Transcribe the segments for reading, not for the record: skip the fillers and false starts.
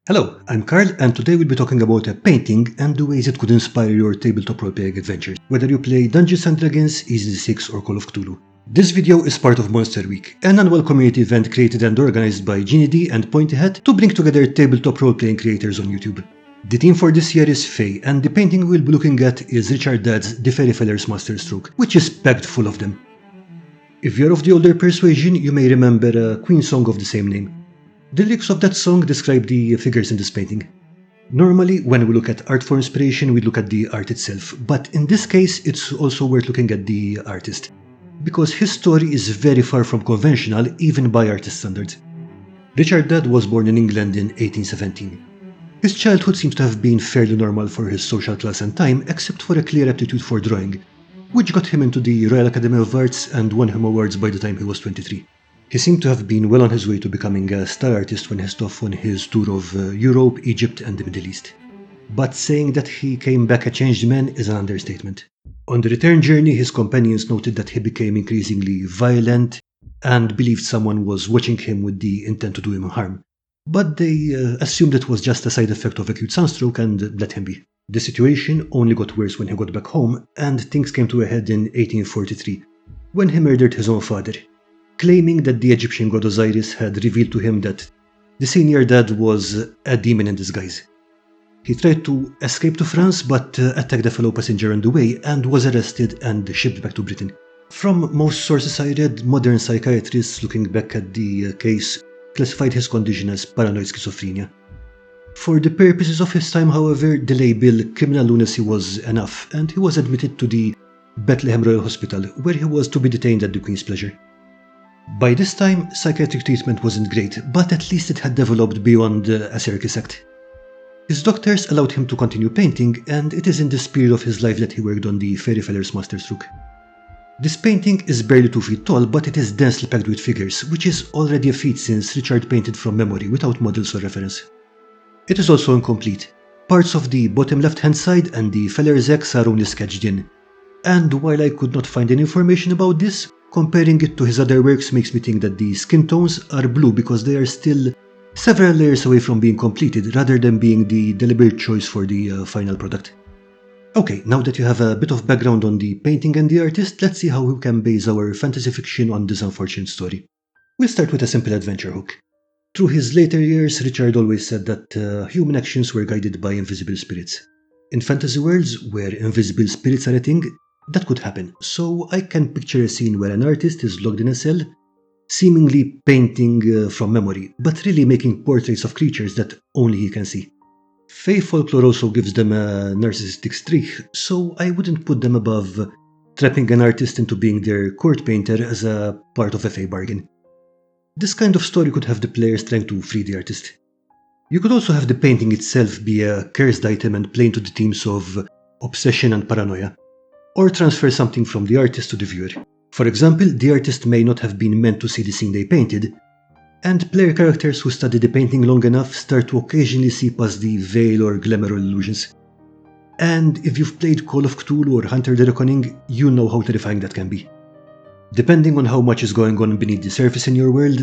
Hello, I'm Carl, and today we'll be talking about a painting and the ways it could inspire your tabletop role-playing adventures, whether you play Dungeons & Dragons, EZD6 or Call of Cthulhu. This video is part of Monster Week, an annual community event created and organized by Ginny D and Pointy Hat to bring together tabletop role-playing creators on YouTube. The theme for this year is Fey, and the painting we'll be looking at is Richard Dadd's The Fairy Masterstroke, which is packed full of them. If you're of the older persuasion, you may remember a Queen song of the same name. The lyrics of that song describe the figures in this painting. Normally, when we look at art for inspiration, we look at the art itself, but in this case, it's also worth looking at the artist, because his story is very far from conventional, even by artist standards. Richard Dadd was born in England in 1817. His childhood seems to have been fairly normal for his social class and time, except for a clear aptitude for drawing, which got him into the Royal Academy of Arts and won him awards by the time he was 23. He seemed to have been well on his way to becoming a star artist when he set off on his tour of Europe, Egypt and the Middle East. But saying that he came back a changed man is an understatement. On the return journey, his companions noted that he became increasingly violent and believed someone was watching him with the intent to do him harm. But they assumed it was just a side effect of acute sunstroke and let him be. The situation only got worse when he got back home, and things came to a head in 1843, when he murdered his own father, claiming that the Egyptian god Osiris had revealed to him that the senior dad was a demon in disguise. He tried to escape to France but attacked a fellow passenger on the way and was arrested and shipped back to Britain. From most sources I read, modern psychiatrists looking back at the case classified his condition as paranoid schizophrenia. For the purposes of his time, however, the label criminal lunacy was enough, and he was admitted to the Bethlehem Royal Hospital, where he was to be detained at the Queen's pleasure. By this time, psychiatric treatment wasn't great, but at least it had developed beyond a circus act. His doctors allowed him to continue painting, and it is in this period of his life that he worked on the Fairy-feller's Masterstroke. This painting is barely 2 feet tall, but it is densely packed with figures, which is already a feat since Richard painted from memory without models or reference. It is also incomplete. Parts of the bottom left-hand side and the feller's X are only sketched in. And while I could not find any information about this, comparing it to his other works makes me think that the skin tones are blue because they are still several layers away from being completed rather than being the deliberate choice for the final product. Okay, now that you have a bit of background on the painting and the artist, let's see how we can base our fantasy fiction on this unfortunate story. We'll start with a simple adventure hook. Through his later years, Richard always said that human actions were guided by invisible spirits. In fantasy worlds, where invisible spirits are a thing, that could happen, so I can picture a scene where an artist is locked in a cell, seemingly painting from memory, but really making portraits of creatures that only he can see. Fey folklore also gives them a narcissistic streak, so I wouldn't put them above trapping an artist into being their court painter as a part of a Fey bargain. This kind of story could have the players trying to free the artist. You could also have the painting itself be a cursed item and play into the themes of obsession and paranoia, or transfer something from the artist to the viewer. For example, the artist may not have been meant to see the scene they painted, and player characters who study the painting long enough start to occasionally see past the veil or glamour illusions. And if you've played Call of Cthulhu or Hunter the Reckoning, you know how terrifying that can be. Depending on how much is going on beneath the surface in your world,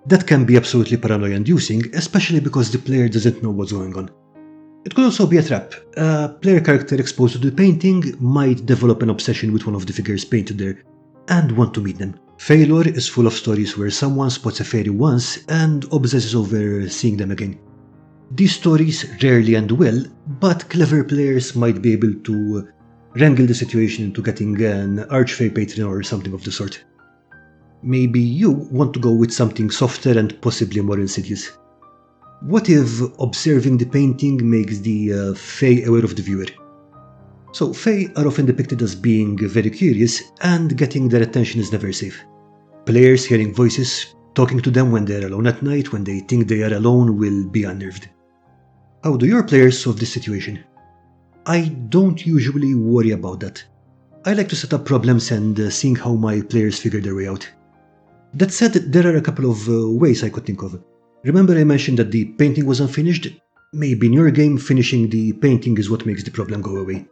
that can be absolutely paranoia-inducing, especially because the player doesn't know what's going on. It could also be a trap. A player character exposed to the painting might develop an obsession with one of the figures painted there, and want to meet them. Fey lore is full of stories where someone spots a fairy once and obsesses over seeing them again. These stories rarely end well, but clever players might be able to wrangle the situation into getting an arch-fey patron or something of the sort. Maybe you want to go with something softer and possibly more insidious. What if observing the painting makes the Fey aware of the viewer? So Fey are often depicted as being very curious, and getting their attention is never safe. Players hearing voices, talking to them when they're alone at night, when they think they are alone, will be unnerved. How do your players solve this situation? I don't usually worry about that. I like to set up problems and seeing how my players figure their way out. That said, there are a couple of ways I could think of. Remember I mentioned that the painting was unfinished? Maybe in your game, finishing the painting is what makes the problem go away.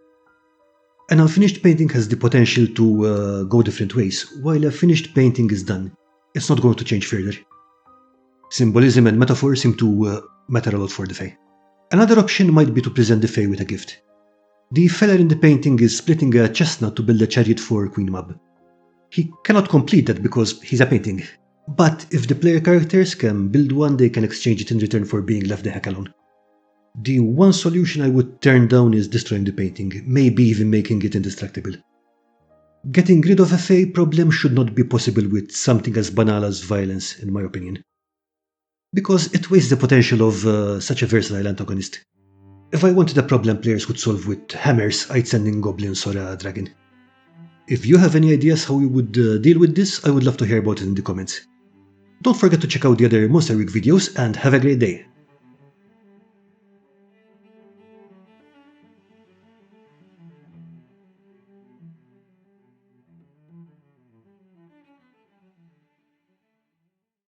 An unfinished painting has the potential to go different ways, while a finished painting is done. It's not going to change further. Symbolism and metaphor seem to matter a lot for the Fae. Another option might be to present the Fae with a gift. The fella in the painting is splitting a chestnut to build a chariot for Queen Mab. He cannot complete that because he's a painting, but if the player characters can build one, they can exchange it in return for being left the heck alone. The one solution I would turn down is destroying the painting, maybe even making it indestructible. Getting rid of a Fae problem should not be possible with something as banal as violence, in my opinion, because it wastes the potential of such a versatile antagonist. If I wanted a problem players could solve with hammers, I'd send in goblins or a dragon. If you have any ideas how you would deal with this, I would love to hear about it in the comments. Don't forget to check out the other Monster Week videos and have a great day!